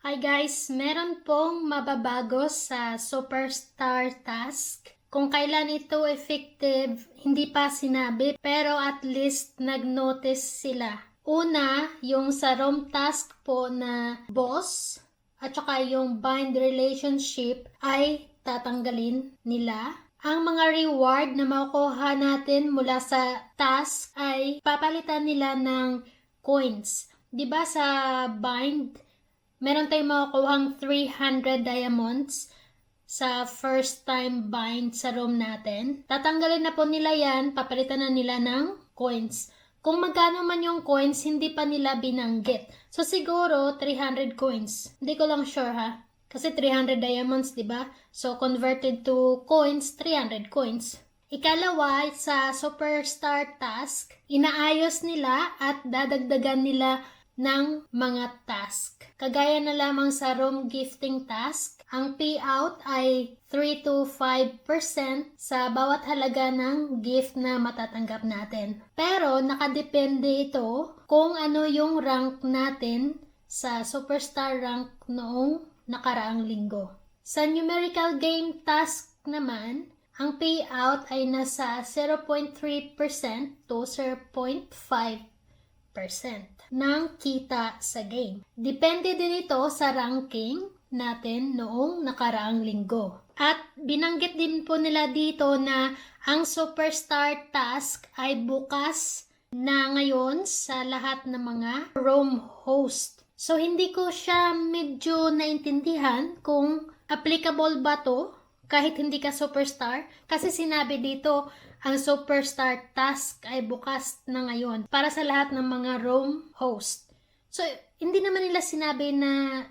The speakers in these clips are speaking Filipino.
Hi guys, meron pong mababago sa Superstar Task. Kung kailan ito effective, hindi pa sinabi, pero at least nag-notice sila. Una, yung sa ROM task po na boss, at saka yung bind relationship ay tatanggalin nila. Ang mga reward na makukuha natin mula sa task ay papalitan nila ng coins. 'Di ba sa bind, meron tayong makukuhang 300 diamonds sa first time bind sa room natin. Tatanggalin na po nila yan, papalitan na nila ng coins. Kung magkano man yung coins, hindi pa nila binanggit. So siguro 300 coins. Hindi ko lang sure ha. Kasi 300 diamonds, di ba? So converted to coins, 300 coins. Ikalawa, sa Superstar Task, inaayos nila at dadagdagan nila ng mga task. Kagaya na lamang sa room gifting task, ang payout ay 3 to 5% sa bawat halaga ng gift na matatanggap natin. Pero nakadepende ito kung ano yung rank natin sa Superstar rank noong nakaraang linggo. Sa numerical game task naman, ang payout ay nasa 0.3% to 0.5% ng kita sa game. Depende din ito sa ranking natin noong nakaraang linggo. At binanggit din po nila dito na ang Superstar Task ay bukas na ngayon sa lahat ng mga room host. So hindi ko siya medyo naintindihan kung applicable ba to kahit hindi ka superstar, kasi sinabi dito ang Superstar Task ay bukas na ngayon para sa lahat ng mga room host. So, hindi naman nila sinabi na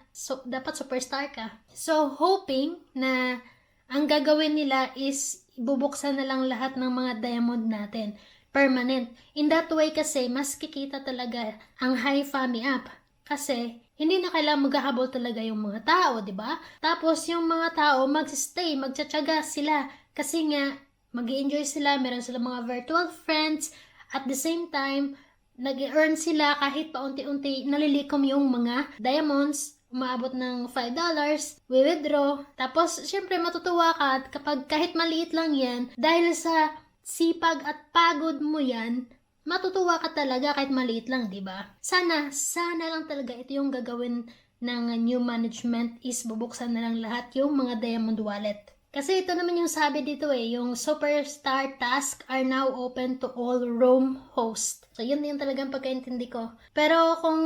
dapat superstar ka. So, hoping na ang gagawin nila is ibubuksan na lang lahat ng mga diamond natin. Permanent. In that way kasi, mas kikita talaga ang high fami app. Kasi, hindi na kailangan maghahabol talaga yung mga tao, di ba? Tapos, yung mga tao mag-stay, magtsatsaga sila. Kasi nga, mag-i-enjoy sila, meron sila mga virtual friends, at the same time, nag-earn sila kahit paunti-unti nalilikom yung mga diamonds, umaabot ng $5, we-withdraw. Tapos, syempre, matutuwa ka kapag kahit maliit lang yan, dahil sa sipag at pagod mo yan, matutuwa ka talaga kahit maliit lang, di ba? Sana lang talaga ito yung gagawin ng new management is bubuksan na lang lahat yung mga diamond wallet. Kasi ito naman yung sabi dito yung Superstar Task are now open to all room host. So yun yung talagang pagkaintindi ko. Pero kung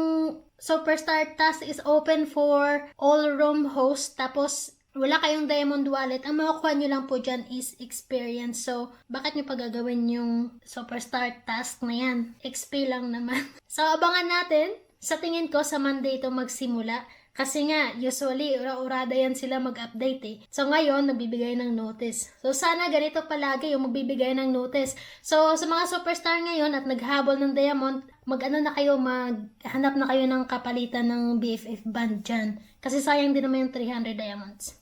Superstar Task is open for all room host, tapos wala kayong diamond wallet, ang makukuha nyo lang po dyan is experience. So, bakit nyo pagagawin yung Superstar Task na yan? XP lang naman. So, abangan natin. Sa tingin ko, sa Monday ito magsimula. Kasi nga, usually, ura-urada yan sila mag-update So, ngayon, nagbibigay ng notice. So, sana ganito palagi yung magbibigay ng notice. So, sa mga superstar ngayon at naghabol ng diamond, maghanap na kayo ng kapalitan ng BFF band dyan. Kasi sayang din naman yung 300 diamonds.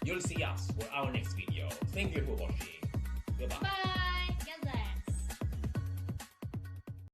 You'll see us for our next video. Thank you for watching. Goodbye. Bye!